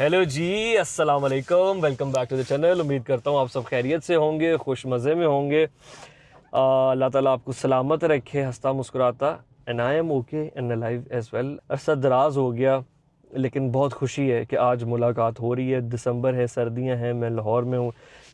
Hello जी, अस्सलाम वालेकुम, welcome back to the channel. उम्मीद करता हूँ आप सब खैरियत से होंगे, खुश मज़े में होंगे। अल्लाह ताला आपको सलामत रखे, हंसता मुस्कुराता। And I am okay and alive as well. अरसा दराज हो गया लेकिन बहुत खुशी है कि आज मुलाकात हो रही है। दिसंबर है, सर्दियां हैं, मैं लाहौर में हूँ।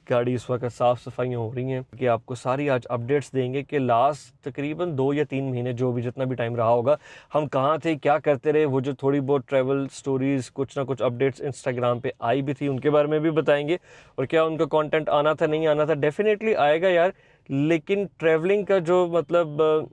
गाड़ी इस वक्त साफ़ सफाइयाँ हो रही हैं कि आपको सारी आज अपडेट्स देंगे कि लास्ट तकरीबन 2 या 3 महीने जो भी जितना भी टाइम रहा होगा हम कहाँ थे, क्या करते रहे। वो जो थोड़ी बहुत ट्रैवल स्टोरीज़, कुछ ना कुछ अपडेट्स इंस्टाग्राम पे आई भी थी, उनके बारे में भी बताएंगे। और क्या उनका कंटेंट आना था, नहीं आना था, डेफिनेटली आएगा यार। लेकिन ट्रैवलिंग का जो मतलब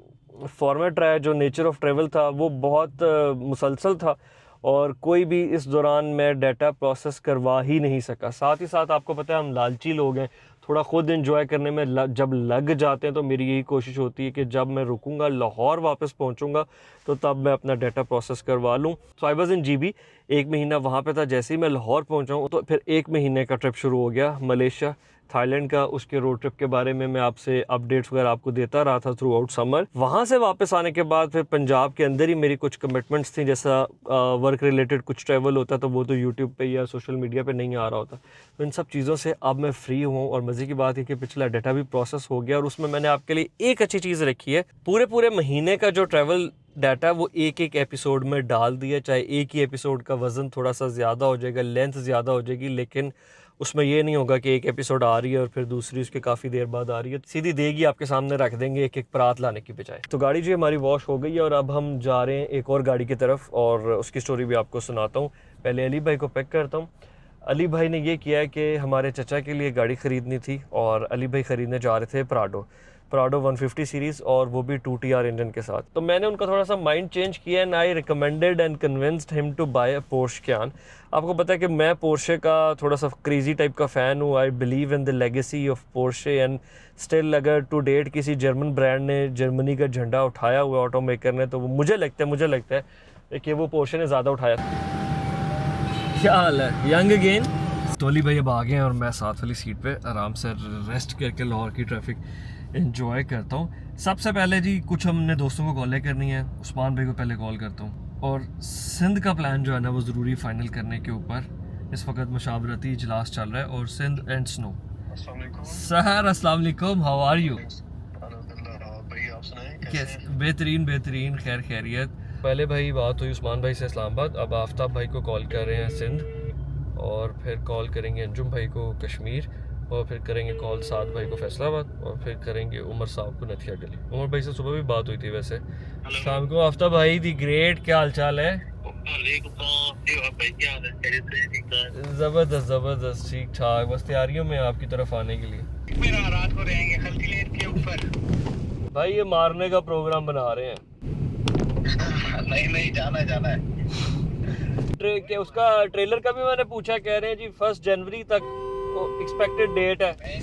फॉर्मेट रहा है, जो नेचर ऑफ ट्रैवल था, वो बहुत मुसलसल था और कोई भी इस दौरान मैं डाटा प्रोसेस करवा ही नहीं सका। साथ ही साथ आपको पता है हम लालची लोग हैं, थोड़ा ख़ुद एंजॉय करने में जब लग जाते हैं तो मेरी यही कोशिश होती है कि जब मैं रुकूंगा, लाहौर वापस पहुंचूंगा, तो तब मैं अपना डाटा प्रोसेस करवा लूं। सो आई वाज इन जीबी, 1 महीना वहाँ पे था। जैसे ही मैं लाहौर पहुँचा हूँ तो फिर 1 महीने का ट्रिप शुरू हो गया मलेशिया, थाईलैंड का। उसके रोड ट्रिप के बारे में मैं आपसे अपडेट्स वगैरह आपको देता रहा था थ्रू आउट समर। वहाँ से वापस आने के बाद फिर पंजाब के अंदर ही मेरी कुछ कमिटमेंट्स थी, जैसा वर्क रिलेटेड कुछ ट्रैवल होता तो वो तो यूट्यूब पे या सोशल मीडिया पे नहीं आ रहा होता। तो इन सब चीज़ों से अब मैं फ्री हूँ और मज़े की बात है कि पिछला डाटा भी प्रोसेस हो गया और उसमें मैंने आपके लिए एक अच्छी चीज़ रखी है। पूरे महीने का जो ट्रैवल डाटा वो एक एपिसोड में डाल दिया। चाहे एक ही एपिसोड का वज़न थोड़ा सा ज़्यादा हो जाएगा, लेंथ ज़्यादा हो जाएगी, लेकिन उसमें ये नहीं होगा कि एक एपिसोड आ रही है और फिर दूसरी उसके काफ़ी देर बाद आ रही है। सीधी देगी आपके सामने रख देंगे एक परात लाने की बजाय। तो गाड़ी जो हमारी वॉश हो गई है और अब हम जा रहे हैं एक और गाड़ी की तरफ और उसकी स्टोरी भी आपको सुनाता हूँ। पहले अली भाई को पिक करता हूँ। अली भाई ने ये किया है कि हमारे चचा के लिए गाड़ी ख़रीदनी थी और अली भाई ख़रीदने जा रहे थे प्राडो 150 सीरीज़, और वो भी 2TR इंजन के साथ। तो मैंने उनका थोड़ा सा माइंड चेंज किया and I recommended and convinced him to buy a Porsche Cayenne. आपको पता है कि मैं पोर्शे का थोड़ा सा क्रेजी टाइप का फ़ैन हूँ। I believe in the legacy of Porsche and still अगर टू डेट किसी जर्मन ब्रांड ने जर्मनी का झंडा उठाया हुआ ऑटो मेकर ने, तो वो मुझे लगता है कि वो पोर्शे ने ज़्यादा उठाया। क्या हाल है, यंग अगेन। तो अली भाई अब आ गए हैं और मैं साथ वाली सीट पे आराम से रेस्ट करके लाहौर की ट्रैफिक एंजॉय करता हूँ। सबसे पहले जी कुछ हमने दोस्तों को कॉलें करनी है। उस्मान भाई को पहले कॉल करता हूँ और सिंध का प्लान जो है ना वो ज़रूरी फाइनल करने के ऊपर इस वक्त मशावरती इजलास चल रहा है। और सिंध एंड स्नो। सर अस्सलाम वालेकुम, हाउ आर यू? बेहतरीन, खैर खैरियत। पहले भाई बात हुई उस्मान भाई से इस्लामाबाद, अब आफ्ताब भाई को कॉल कर रहे हैं सिंध, और फिर कॉल करेंगे अंजुम भाई को कश्मीर, और फिर करेंगे कॉल साद भाई को फैसलाबाद, और फिर करेंगे उमर साहब को नथिया गली। उमर भाई से सुबह भी बात हुई थी वैसे। शाम को आफ्ताब भाई दी ग्रेट, क्या हाल चाल है? जबरदस्त ठीक ठाक, बस तैयारियों में आपकी तरफ आने के लिए। रात को रहेंगे हल्दी लेन के ऊपर। भाई ये मारने का प्रोग्राम बना रहे हैं। नहीं जाना है। के उसका ट्रेलर का भी मैंने पूछा, कह रहे हैं जी 1 जनवरी तक एक्सपेक्टेड डेट है। मैंने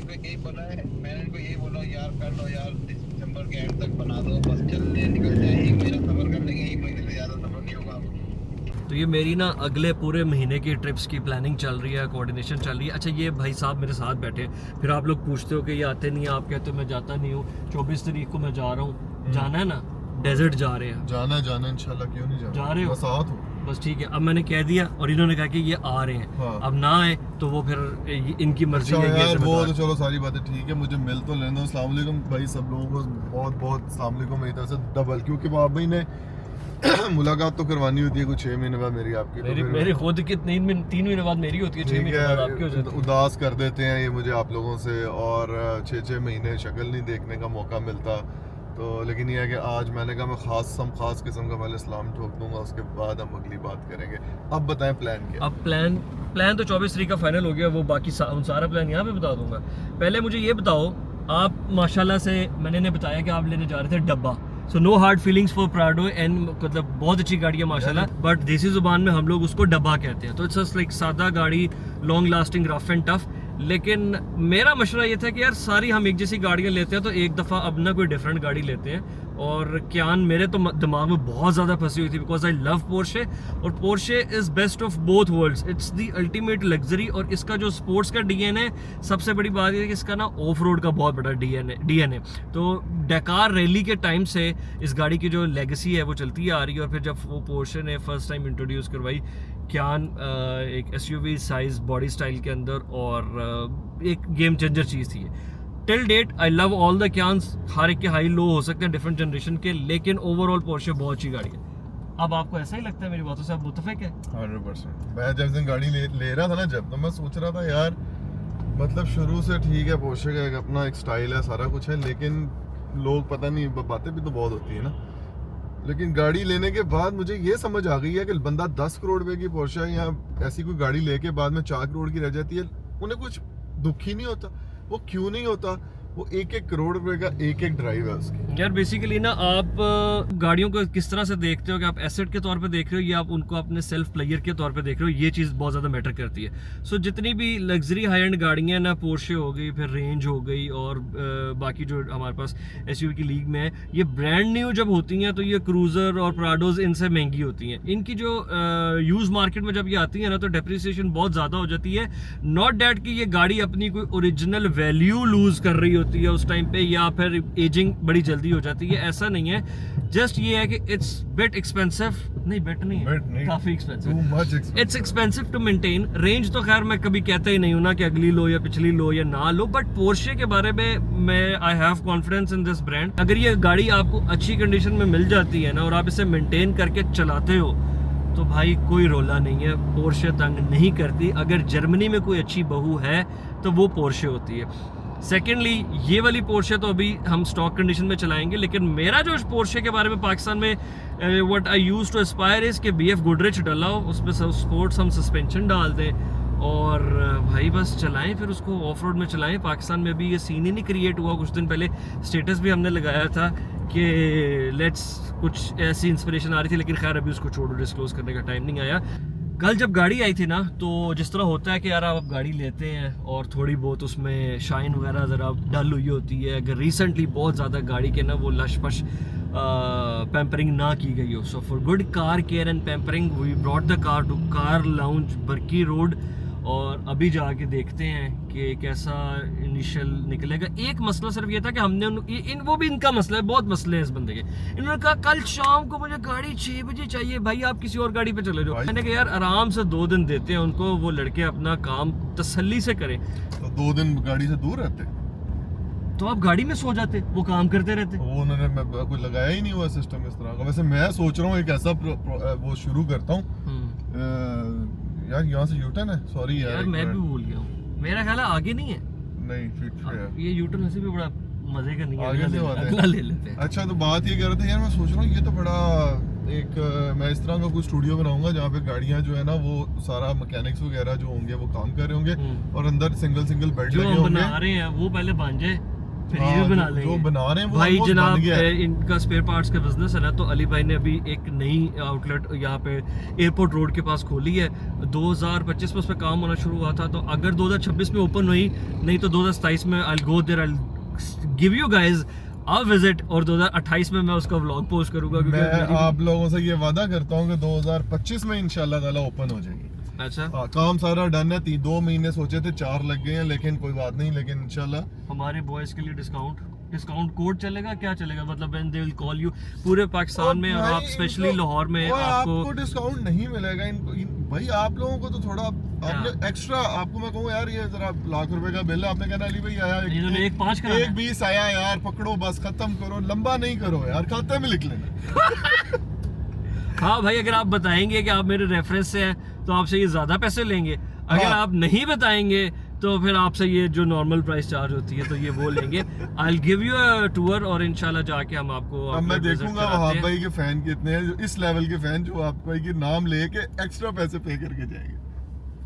इनको यही बोला यार कर लो यार, दिसंबर के एंड तक बना दो, बस चलने निकल जाए। एक महीना सफर करने के, 1 महीने से ज़्यादा सफर नहीं होगा। तो ये मेरी ना अगले पूरे महीने की ट्रिप्स की प्लानिंग चल रही है, कोऑर्डिनेशन चल रही है। अच्छा ये भाई साहब मेरे साथ बैठे, फिर आप लोग पूछते हो कि ये आते नहीं है, आप कहते हो मैं जाता नहीं हूँ। 24 तारीख को मैं जा रहा हूँ, जाना है ना, डेजर्ट जा रहे हैं। जाना इंशाल्लाह, क्यों नहीं जा रहे हो? साथ हो बस ठीक है। अब मैंने कह दिया और इन्होंने कहा कि ये आ रहे हैं। हाँ। अब ना आए तो वो फिर इनकी मर्जी अच्छा है। यार वो तो चलो सारी बातें ठीक है, मुझे मिल तो लेना। अस्सलाम वालेकुम भाई, सब लोगों को बहुत अस्सलाम वालेकुम मेरी तरफ से डबल, क्योंकि आप भाई ने मुलाकात तो करवानी होती है कुछ 6 महीने बाद मेरी आपकी। मेरी खुद की 3 महीने बाद मेरी होती है, 6 महीने बाद आपकी हो जाती है। उदास कर देते हैं ये मुझे आप लोगों से, और 6 महीने शक्ल नहीं देखने का मौका मिलता। तो लेकिन ये है कि आज मैंने कहा मैं खास किस्म का पहले सलाम ठोक दूंगा, उसके बाद हम अगली बात करेंगे। अब बताएं प्लान क्या? अब प्लान तो 24 तारीख का फाइनल हो गया, वो बाकी सारा प्लान यहाँ पे बता दूंगा। पहले मुझे ये बताओ, आप माशाल्लाह से मैंने इन्हें बताया कि आप लेने जा रहे थे डब्बा। So no hard feelings for Prado and मतलब बहुत अच्छी गाड़ी है माशाल्लाह, बट देसी जुबान में हम लोग उसको डब्बा कहते हैं। तो इट्स लाइक सादा गाड़ी, long lasting, rough and tough. लेकिन मेरा मशवरा ये था कि यार सारी हम एक जैसी गाड़ियाँ लेते हैं तो एक दफ़ा अब ना कोई डिफरेंट गाड़ी लेते हैं और क्यान मेरे तो दिमाग में बहुत ज़्यादा फंसी हुई थी, बिकॉज आई लव पोर्शे, और Porsche is best of both worlds, it's the ultimate luxury. और इसका जो स्पोर्ट्स का डीएनए, सबसे बड़ी बात है कि इसका ना ऑफ रोड का बहुत बड़ा डीएनए। तो डकार रैली के टाइम से इस गाड़ी की जो लेगेसी है वो चलती आ रही है, और फिर जब वो पोर्शे ने फर्स्ट टाइम इंट्रोड्यूस करवाई क्यान एक एसयूवी साइज बॉडी स्टाइल के अंदर, और एक गेम चेंजर चीज़ थी। Till date I love all the cans, हर एक के हाई लो हो सकते हैं डिफरेंट जनरेशन के, लेकिन ओवरऑल पोर्शे बहुत अच्छी गाड़ी है। अब आपको ऐसा ही लगता है मेरी बातों से, आप मुत्तफिक है? 100%। मैं जब दिन गाड़ी ले रहा था ना, जब तो मैं सोच रहा था यार, मतलब शुरू से ठीक है, पोर्शे का अपना एक स्टाइल है, सारा कुछ है, लेकिन लोग पता नहीं, बातें भी तो बहुत होती है ना। लेकिन गाड़ी लेने के बाद मुझे ये समझ आ गई है कि बंदा 10 करोड़ रुपए की पोर्शे या ऐसी कोई गाड़ी लेके बाद में 4 करोड़ की रह जाती है, उन्हें कुछ दुख ही नहीं होता। वो क्यों नहीं होता? वो 1-1 करोड़ रुपए का एक ड्राइव है उसकी। यार बेसिकली ना, आप गाड़ियों को किस तरह से देखते हो, कि आप एसेट के तौर पे देख रहे हो या आप उनको अपने सेल्फ प्लेयर के तौर पे देख रहे हो, ये चीज़ बहुत ज़्यादा मैटर करती है। सो जितनी भी लग्जरी हाई एंड गाड़ियाँ ना, पोर्शे हो गई, फिर रेंज हो गई, और बाकी जो हमारे पास एसयूवी की लीग में है, ये ब्रांड न्यू जब होती हैं तो ये क्रूज़र और प्राडोज इनसे महंगी होती हैं। इनकी जो यूज़ मार्केट में जब ये आती है ना, तो डेप्रिसिएशन बहुत ज़्यादा हो जाती है। नॉट डैट कि ये गाड़ी अपनी कोई ओरिजिनल वैल्यू लूज़ कर रही होती है उस टाइम पे, या फिर एजिंग बड़ी जल्दी हो जाती है, ऐसा नहीं है। जस्ट ये है कि इट्स बिट एक्सपेंसिव, नहीं बेट नहीं है, काफी expensive, it's expensive to maintain. Range तो खैर मैं कभी कहता ही नहीं हूं ना कि अगली लो या पिछली लो या ना लो, बट पोर्शे के बारे में मैं I have confidence in this brand. अगर ये गाड़ी आपको अच्छी कंडीशन में मिल जाती है ना, और आप इसे मेंटेन करके चलाते हो, तो भाई कोई रोला नहीं है, पोर्शे तंग नहीं करती। अगर जर्मनी में कोई अच्छी बहू है तो वो पोर्शे होती है। सेकेंडली, ये वाली पोर्शे तो अभी हम स्टॉक कंडीशन में चलाएंगे, लेकिन मेरा जो पोर्शे के बारे में पाकिस्तान में what I use to aspire is कि BF गुडरिच डला हो, उसमें स्पोर्ट्स हम सस्पेंशन डाल दें, और भाई बस चलाएं, फिर उसको ऑफ रोड में चलाएं। पाकिस्तान में अभी ये सीन ही नहीं क्रिएट हुआ। कुछ दिन पहले स्टेटस भी हमने लगाया था कि लेट्स, कुछ ऐसी इंस्पिरेशन आ रही थी, लेकिन खैर अभी उसको छोड़ो, डिस्क्लोज करने का टाइम नहीं आया। कल जब गाड़ी आई थी ना, तो जिस तरह होता है कि यार आप गाड़ी लेते हैं और थोड़ी बहुत उसमें शाइन वगैरह ज़रा डल हुई होती है, अगर रिसेंटली बहुत ज़्यादा गाड़ी के ना वो लश-पश पैम्परिंग ना की गई हो। So for good car care and pampering we brought the car to car lounge Barki road, और अभी जाके देखते हैं कि कैसा इनिशियल निकलेगा। एक मसला सिर्फ ये था कि हमने वो भी इनका मसला है, बहुत मसले हैं इस बंदे के। इन्होंने कहा कल शाम को मुझे गाड़ी 6 बजे चाहिए। भाई आप किसी और गाड़ी पे चले जाओ। मैंने कहा यार आराम से 2 दिन देते हैं उनको, वो लड़के अपना काम तसल्ली से करें। तो 2 दिन गाड़ी से दूर रहते तो आप गाड़ी में सो जाते, वो काम करते रहते। वो उन्होंने कोई लगाया ही नहीं हुआ सिस्टम इस तरह का। वैसे मैं सोच रहा हूँ एक ऐसा वो शुरू करता हूँ यार, यहाँ से यूटर्न है, सॉरी यार मैं भी भूल गया हूँ, मेरा ख्याल है आगे नहीं है। नहीं फिट है ये यूटर्न वैसे भी बड़ा मजे का नहीं है, आगे से अगला ले लेते हैं। अच्छा, तो बात ये कर रहे थे यार, मैं सोच रहा हूँ ये तो बड़ा एक मैं इस तरह का कोई स्टूडियो बनाऊंगा जहाँ पे गाड़ियाँ जो है ना, वो सारा मैकेनिक्स वगैरह जो होंगे वो काम कर रहे होंगे, और अंदर सिंगल बेड जो लगे हम होंगे। बना रहे हैं वो पहले बन जाए, फिर हाँ, ये भी बना जो लेंगे। बना रहे हैं वो भाई almost जनाब बन गया है। इनका स्पेयर पार्ट्स का बिजनेस है ना, तो अली भाई ने अभी एक नई आउटलेट यहाँ पे एयरपोर्ट रोड के पास खोली है। 2025 में उस पर काम होना शुरू हुआ था, तो अगर 2026 में ओपन हुई, नहीं तो 2027 में I go there, I give you guys a visit, और 2028 में मैं उसका व्लॉग पोस्ट करूंगा। मैं आप लोगों से ये वादा करता हूँ कि 2025 में इंशाल्लाह ताला ओपन हो जाएगी। अच्छा, काम सारा डन है। 2 महीने सोचे थे, 4 लग गए हैं, लेकिन कोई बात नहीं, लेकिन इंशाल्लाह हमारे बॉयज के लिए डिस्काउंट कोड चलेगा, क्या चलेगा, मतलब when they will call you पूरे पाकिस्तान में, और आप स्पेशली लाहौर में आपको डिस्काउंट नहीं मिलेगा। भाई आप लोगों को तो थोड़ा आपने एक्स्ट्रा, आपको मैं कहूँ यार, ये जरा लाख रुपए का बिल है, आपने कहना अली भाई आया, इन्होंने 1.5 करा, 1.20 आया यार, पकड़ो बस, खत्म करो, लंबा नहीं करो यार, खाते में लिख लेना। हाँ भाई, अगर आप बताएंगे कि आप मेरे रेफरेंस से हैं तो आपसे ये ज्यादा पैसे लेंगे। अगर हाँ। आप नहीं बताएंगे तो फिर आपसे ये जो नॉर्मल प्राइस चार्ज होती है तो ये वो लेंगे। I will give you a tour, और इंशाल्लाह जाके हम आपको अब मैं देखूंगा वहाब भाई के फैन कितने हैं, इस लेवल के फैन जो आपको की नाम लेके एक्स्ट्रा पैसे पे करके जाएंगे।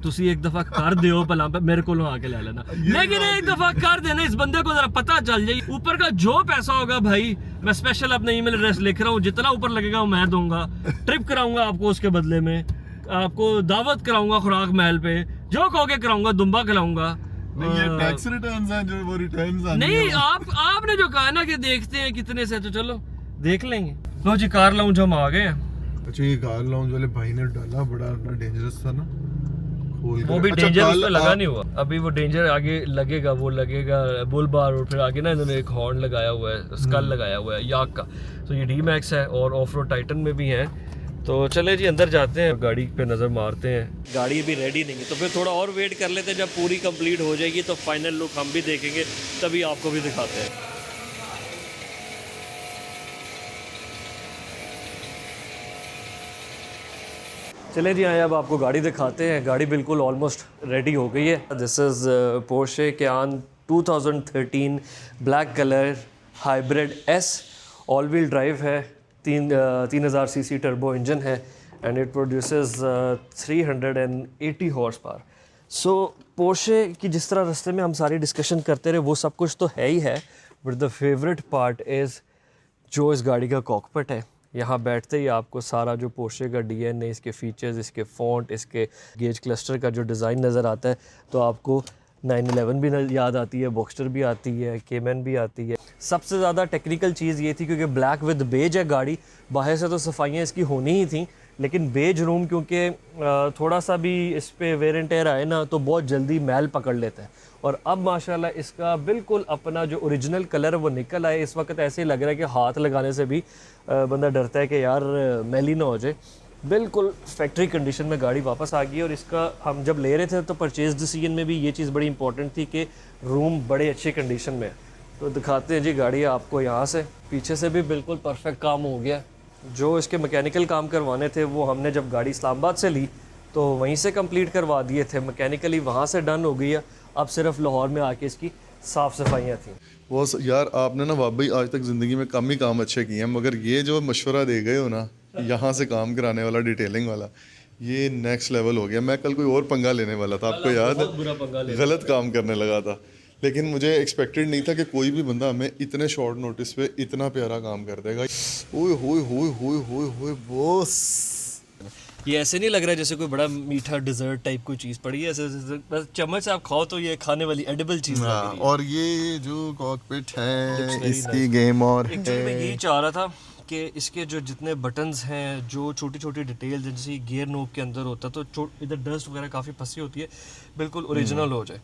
तुसी एक दफा कर दियो भला, मेरे को आके ले लेना, लेकिन एक दफा कर देना, इस बंदे को जरा पता चल जाए। ऊपर का जो पैसा होगा भाई, मैं स्पेशल अपने ईमेल एड्रेस लिख रहा हूँ, जितना ऊपर लगेगा वो मैं दूंगा। ट्रिप कराऊंगा आपको, उसके बदले में आपको दावत कराऊंगा खुराक महल पे, जो कहोगे कराऊंगा, दुम्बा खिलाऊंगा। नहीं, ये टैक्स रिटर्न्स हैं जो वो रिटर्न्स आने नहीं, आपने जो कहा ना कि देखते हैं कितने से, तो चलो देख लेंगे। लो जी कार लाउंज हम आ गए हैं। अच्छा ये कार लाउंज वाले भाई ने डाला बड़ा डेंजरस था ना, वो भी डेंजर उस पे लगा नहीं हुआ, अभी वो डेंजर आगे लगेगा, वो लगेगा बुल बार, और फिर आगे ना इन्होंने एक हॉर्न लगाया हुआ है, स्कल लगाया हुआ है याक का। तो ये डी मैक्स है और ऑफ रोड टाइटन में भी है। तो चले जी अंदर जाते हैं, गाड़ी पे नज़र मारते हैं। गाड़ी अभी रेडी नहीं है तो फिर थोड़ा और वेट कर लेते हैं, जब पूरी कंप्लीट हो जाएगी तो फाइनल लुक हम भी देखेंगे, तभी आपको भी दिखाते हैं। चले जी आए, अब आपको गाड़ी दिखाते हैं। गाड़ी बिल्कुल ऑलमोस्ट रेडी हो गई है। This is Porsche can 2013 black colour hybrid S, all wheel drive है, 3000 सीसी टर्बो इंजन है and it produces 380 horse power. So Porsche की जिस तरह रास्ते में हम सारी डिस्कशन करते रहे वो सब कुछ तो है ही है, but the favourite part is जो इस गाड़ी का कॉकपिट है। यहाँ बैठते ही आपको सारा जो पोर्शे का डीएनए, इसके फीचर्स, इसके फ़ॉन्ट, इसके गेज क्लस्टर का जो डिज़ाइन नज़र आता है, तो आपको 911 भी याद आती है, बॉक्स्टर भी आती है, केमन भी आती है। सबसे ज़्यादा टेक्निकल चीज़ ये थी क्योंकि ब्लैक विद बेज है गाड़ी, बाहर से तो सफाइयाँ इसकी होनी ही थी, लेकिन बेज रूम क्योंकि थोड़ा सा भी इस पे वेयर एंड टेयर आए ना तो बहुत जल्दी मैल पकड़ लेता है। और अब माशाल्लाह इसका बिल्कुल अपना जो ओरिजिनल कलर है वो निकल आए। इस वक्त ऐसे ही लग रहा है कि हाथ लगाने से भी बंदा डरता है कि यार मैली ना हो जाए। बिल्कुल फैक्ट्री कंडीशन में गाड़ी वापस आ गई। और इसका हम जब ले रहे थे तो परचेज डिसीजन में भी ये चीज़ बड़ी इंपॉर्टेंट थी कि रूम बड़े अच्छे कंडीशन में है। तो दिखाते हैं जी गाड़ी आपको यहाँ से, पीछे से भी बिल्कुल परफेक्ट काम हो गया। जो इसके मैकेनिकल काम करवाने थे वो हमने जब गाड़ी इस्लामाबाद से ली तो वहीं से कंप्लीट करवा दिए थे, मैकेनिकली वहाँ से डन हो गई है। अब सिर्फ लाहौर में आके इसकी साफ़ सफाइयाँ थी। वो यार आपने ना वाकई आज तक ज़िंदगी में कम ही काम अच्छे किए हैं, मगर ये जो मशवरा दे गए हो ना यहाँ से काम कराने वाला, डिटेलिंग वाला, ये नेक्स्ट लेवल हो गया। मैं कल कोई और पंगा लेने वाला था, आपको याद है, गलत काम करने लगा था, लेकिन मुझे एक्सपेक्टेड नहीं था कि कोई भी बंदा हमें इतने शॉर्ट नोटिस पे इतना प्यारा काम कर देगा। ओए होए होए होए होए होए बॉस, ये ऐसे नहीं लग रहा है जैसे कोई बड़ा मीठा डिजर्ट टाइप कोई चीज़ पड़ी है, ऐसे बस चम्मच से आप खाओ तो ये खाने वाली एडिबल चीज़ लग रही है। और ये जो कॉकपिट है इसकी गेम और एक्चुअली मैं यही चाह रहा था कि इसके जो जितने बटन्स हैं, जो छोटी छोटी डिटेल जैसे गियर नोब के अंदर होता है तो इधर डस्ट वगैरह काफ़ी फंसी होती है, बिल्कुल ओरिजिनल हो जाए।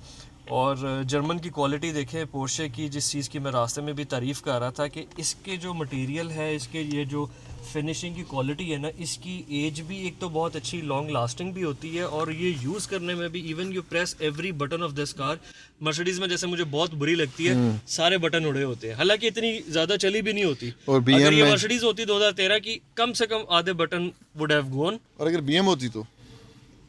और जर्मन की क्वालिटी देखें पोर्शे की, जिस चीज़ की मैं रास्ते में भी तारीफ़ कर रहा था कि इसके जो मटेरियल है, इसके ये जो फिनिशिंग की क्वालिटी है ना, इसकी एज भी एक तो बहुत अच्छी लॉन्ग लास्टिंग भी होती है, और ये यूज़ करने में भी even you press every button of this car. Mercedes में जैसे मुझे बहुत बुरी लगती है सारे बटन उड़े होते हैं, हालांकि इतनी ज़्यादा चली भी नहीं होती। और अगर ये मर्सिडीज़ होती 2013 की, कम से कम आधे बटन वुड हैव गॉन। और अगर बीएम होती तो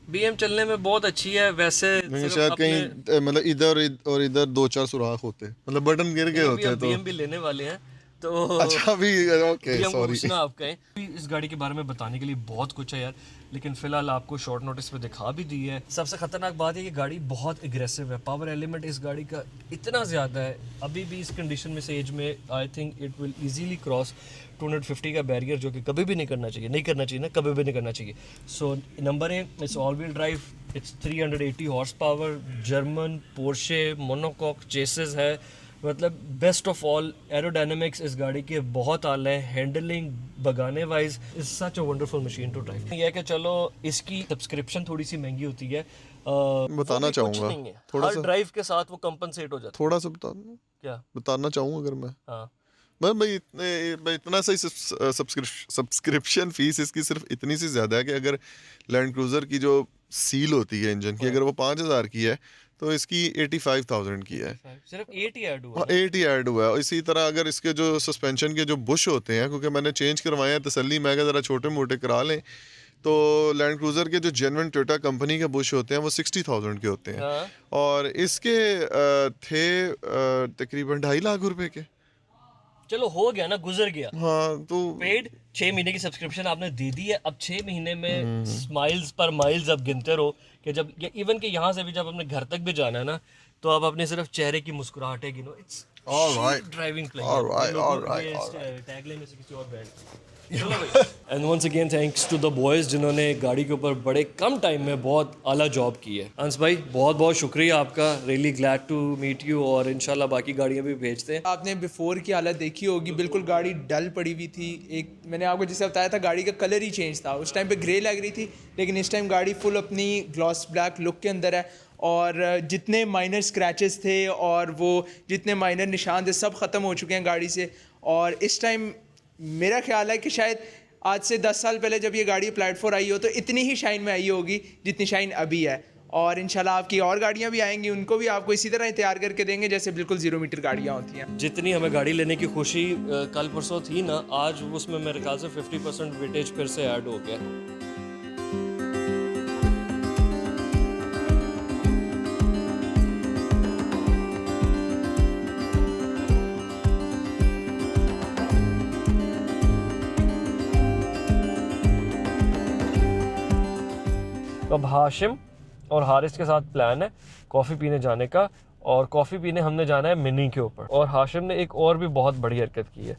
बीएम चलने में बहुत अच्छी है वैसे, शायद कहीं मतलब इधर और इधर 2-4 सुराख होते, मतलब बटन गिर गए होते। तो बीएम भी लेने वाले हैं तो अच्छा भी ओके सॉरी। आप कहें इस गाड़ी के बारे में बताने के लिए बहुत कुछ है यार, लेकिन फिलहाल आपको शॉर्ट नोटिस पे दिखा भी दी है। सबसे खतरनाक बात है कि गाड़ी बहुत एग्रेसिव है, पावर एलिमेंट इस गाड़ी का इतना ज़्यादा है, अभी भी इस कंडीशन में से एज में I think it will easily cross 250 का बैरियर, जो कि कभी भी नहीं करना चाहिए ना, कभी भी नहीं करना चाहिए। So number 1, it's all wheel drive, it's 380 horse power, German Porsche monocoque chassis है, मतलब बेस्ट ऑफ ऑल। एरोडायनामिक्स इस गाड़ी के बहुत आला है, हैंडलिंग भगाने wise is such a wonderful machine to drive. ये है कि चलो इसकी सब्सक्रिप्शन थोड़ी सी महंगी होती है, बताना चाहूँगा थोड़ा सा ड्राइव के साथ वो कंपनसेट हो जाता है। थोड़ा सा बताना चाहूँगा अगर मैं, हाँ मैं इतना सही सब्सक्रिप्शन फीस इसकी सिर्फ इतनी सी ज़्यादा है कि अगर लैंड क्रूज़र की जो सील होती है इंजन की, अगर वो 5000 की है तो इसकी 85,000 की है, सिर्फ 8 ही ऐड हुआ है। 8 ही ऐड हुआ है। इसी तरह अगर इसके जो सस्पेंशन के जो बुश होते हैं, क्योंकि मैंने चेंज करवाए हैं तसल्ली मैं कि ज़रा छोटे मोटे करा लें, तो लैंड क्रूज़र के जो जेन्युइन टोयोटा कंपनी के बुश होते हैं वो 60,000 के होते हैं। हाँ। और इसके थे तकरीबन 2.5 लाख रुपए के। चलो हो गया ना, गुजर गया। हाँ तो पेड 6 महीने की सब्सक्रिप्शन आपने दे दी है, अब 6 महीने में स्माइल्स पर माइल्स अब गिनते रहो कि जब इवन के यहाँ से भी जब अपने घर तक भी जाना है ना, तो आप अपने सिर्फ चेहरे की मुस्कुराहटें गिनो। It's Alright. Driving Alright. Tagline में से किसी और brand and once again thanks to the boys जिन्होंने गाड़ी के ऊपर बड़े कम टाइम में बहुत आला जॉब की है। अंस भाई बहुत बहुत शुक्रिया आपका, really glad to meet you, और इंशाल्लाह बाकी गाड़ियाँ भी भेजते हैं। आपने बिफोर की हालत देखी होगी, बिल्कुल गाड़ी डल पड़ी हुई थी। एक मैंने आपको जैसे बताया था गाड़ी का कलर ही चेंज था, उस टाइम पे ग्रे लग रही थी, लेकिन इस टाइम गाड़ी फुल अपनी ग्लॉस ब्लैक लुक के अंदर है, और जितने माइनर स्क्रैचेस थे और वो जितने माइनर निशान थे सब ख़त्म हो चुके हैं गाड़ी से। और इस टाइम मेरा ख्याल है कि शायद आज से 10 साल पहले जब ये गाड़ी प्लेटफॉर्म आई हो तो इतनी ही शाइन में आई होगी जितनी शाइन अभी है। और इंशाल्लाह आपकी और गाड़ियाँ भी आएंगी, उनको भी आपको इसी तरह तैयार करके देंगे जैसे बिल्कुल 0 मीटर गाड़ियाँ होती हैं। जितनी हमें गाड़ी लेने की खुशी कल परसों थी ना, आज उसमें मेरे ख्याल से 50% वेटेज फिर से ऐड हो गया। तो अब हाशिम और हारिस के साथ प्लान है कॉफ़ी पीने जाने का, और कॉफ़ी पीने हमने जाना है मिनी के ऊपर। और हाशिम ने एक और भी बहुत बड़ी हरकत की है,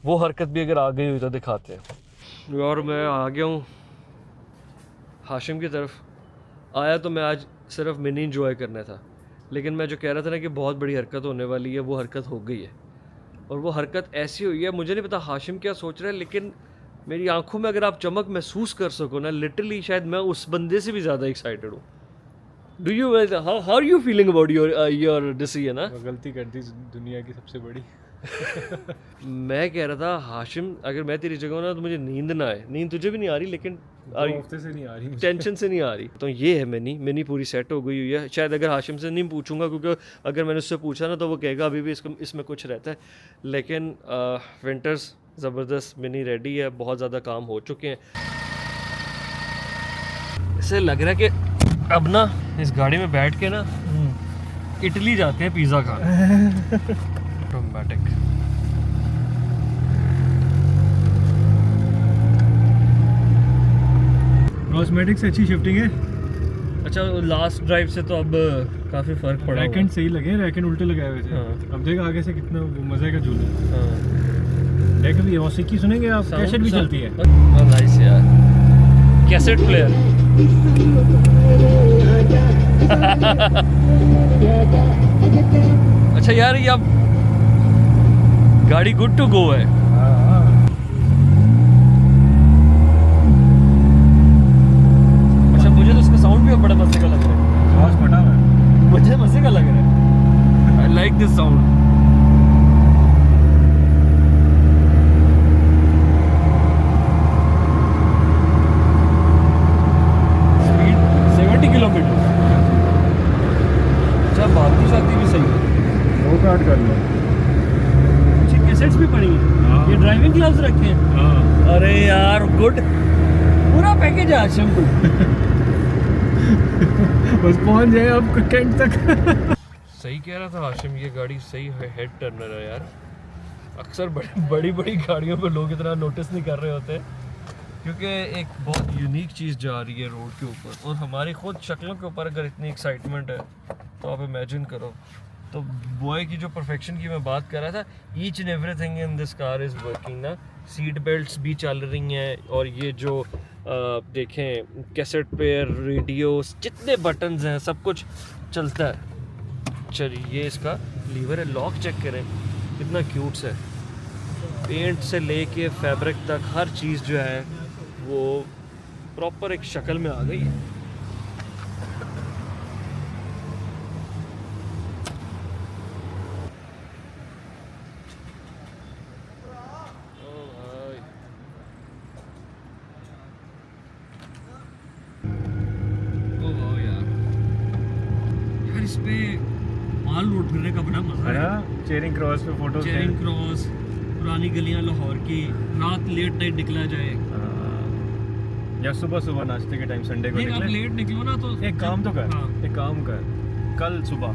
वो हरकत भी अगर आ गई हुई तो दिखाते हैं। और मैं आ गया हूँ हाशिम की तरफ। आया तो मैं आज सिर्फ मिनी इंजॉय करना था, लेकिन मैं जो कह रहा था ना कि बहुत बड़ी हरकत होने वाली है, वो हरकत हो गई है। और वो हरकत ऐसी हुई है, मुझे नहीं पता हाशिम क्या सोच रहा है, लेकिन मेरी आंखों में अगर आप चमक महसूस कर सको ना, लिटरली शायद मैं उस बंदे से भी ज़्यादा एक्साइटेड हूँ। Do you how are you feeling about your decision? ना गलती कर दी दुनिया की सबसे बड़ी। मैं कह रहा था हाशिम, अगर मैं तेरी जगह हूं ना तो मुझे नींद ना आए। नींद तुझे भी नहीं आ रही, लेकिन हफ्ते से नहीं आ रही, टेंशन से नहीं आ रही। तो ये है मिनी पूरी सेट हो गई हुई है। शायद अगर हाशिम से नहीं पूछूंगा, क्योंकि अगर मैंने उससे पूछा ना तो वो कहेगा अभी भी इसमें कुछ रहता है। लेकिन विंटर्स ज़बरदस्त मिनी रेडी है, बहुत ज़्यादा काम हो चुके हैं। इससे लग रहा है कि अब ना इस गाड़ी में बैठ के ना इटली जाते हैं पिज़्ज़ा खाने। ऑटोमेटिक कॉस्मेटिक से अच्छी शिफ्टिंग है। अच्छा, लास्ट ड्राइव से तो अब काफ़ी फ़र्क पड़ा। रैकेट सही लगे, रैकेट उल्टे लगाए हुए थे। हाँ। अब देख आगे से कितना मज़े का झूला है। हाँ। देख अभी मौसीकी सुनेंगे आप, कैसेट भी चलती है। नाइस यार, कैसेट प्लेयर। अच्छा यार, ये अब गाड़ी गुड टू गो है। अच्छा, मुझे तो उसका साउंड भी बड़ा मजे का लग रहा है। आवाज़ फटा हुआ है, मुझे मजे का लग रहा है। I like this sound. Speed 70 kilometre. अच्छा, बाकी शादी भी सही है। वो कार्ड कर लो। अच्छी कैसेट्स भी पड़ी हैं। हाँ। ये ड्राइविंग ग्लव्स रखे हैं। हाँ। अरे यार गुड, पूरा पैकेज है हाशिम को। बस पहुंच जाए अब कैंट तक। सही कह रहा था हाशिम, ये गाड़ी सही है, हेड टर्नर है यार। अक्सर बड़ी बड़ी गाड़ियों पे लोग इतना नोटिस नहीं कर रहे होते, क्योंकि एक बहुत यूनिक चीज़ जा रही है रोड के ऊपर, और हमारी खुद शक्लों के ऊपर अगर इतनी एक्साइटमेंट है तो आप इमेजिन करो। तो बॉय की जो परफेक्शन की मैं बात कर रहा था, each and everything in this car is working ना। सीट बेल्ट्स भी चल रही हैं, और ये जो देखें कैसेट प्लेयर, रेडियोस, जितने बटन्स हैं सब कुछ चलता है। चलिए, ये इसका लीवर है, लॉक चेक करें कितना क्यूट है। पेंट से लेके फैब्रिक तक हर चीज़ जो है वो प्रॉपर एक शक्ल में आ गई है। इस पे माल रोड फिरने का बड़ा मजा है। चेरिंग क्रॉस पे फोटो, चेरिंग क्रॉस, पुरानी गलियां लाहौर की, रात लेट नाइट निकला जाए, या सुबह सुबह नाश्ते के टाइम संडे को नहीं आप निकले। लेट निकलो ना तो एक काम तो कर, हाँ। एक काम कर, कल सुबह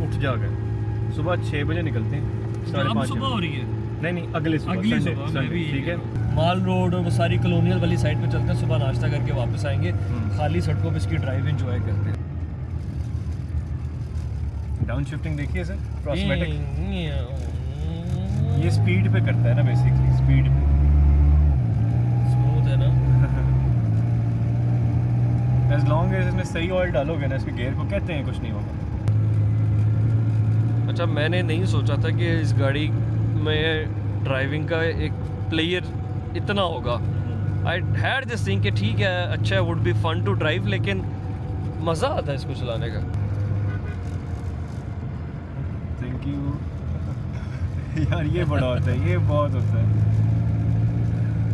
उठ जाकर सुबह 6 बजे निकलते हैं, अब 5:30 सुबह हो रही है, नहीं अगली सुबह, अगली संडे, सुबह मैं संडे, भी ठीक है। माल रोड और वो सारी कॉलोनियल वाली साइड पे चलते हैं, सुबह नाश्ता करके वापस आएंगे, खाली सड़कों पे इसकी ड्राइव एंजॉय करते हैं। डाउन शिफ्टिंग देखिए सर, क्रॉसमेटिक ये स्पीड पे करता है ना, बेसिकली स्पीड पे। लॉन्ग है, इसमें सही ऑयल डालोगे ना इसके गियर को, कहते हैं कुछ नहीं होगा। अच्छा, मैंने नहीं सोचा था कि इस गाड़ी में ड्राइविंग का एक प्लेयर इतना होगा। आई हैड दिस थिंग कि ठीक है, अच्छा would be fun to drive, लेकिन मज़ा आता है इसको चलाने का। थैंक यू यार, ये बड़ा होता है, ये बहुत होता है।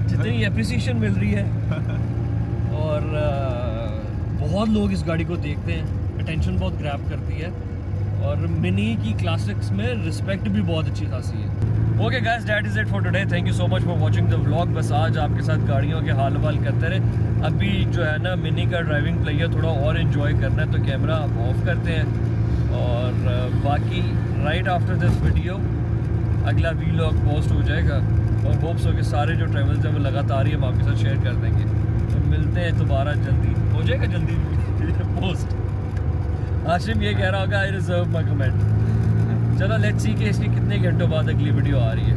जितनी एप्रिसिएशन मिल रही है और बहुत लोग इस गाड़ी को देखते हैं, अटेंशन बहुत ग्रैब करती है, और मिनी की क्लासिक्स में रिस्पेक्ट भी बहुत अच्छी खासी है। Okay guys, that is it for today. Thank you so much for watching the vlog. बस आज आपके साथ गाड़ियों के हाल वाल करते रहे। अभी जो है ना, मिनी का ड्राइविंग प्लेयर थोड़ा और इन्जॉय करना है तो कैमरा आप ऑफ करते हैं, और बाकी राइट आफ्टर दिस वीडियो अगला वीलॉग पोस्ट हो जाएगा, और होप्स हो कि सारे जो ट्रैवल्स हैं वो लगातार ही हम आपके साथ शेयर कर देंगे। तो मिलते हैं दोबारा जल्दी, हो जाएगा जल्दी पोस्ट। आशिम ये कह रहा होगा आई रिजर्व माई कमेंट। चलो लेट्स सी कि इसके कितने घंटों बाद अगली वीडियो आ रही है।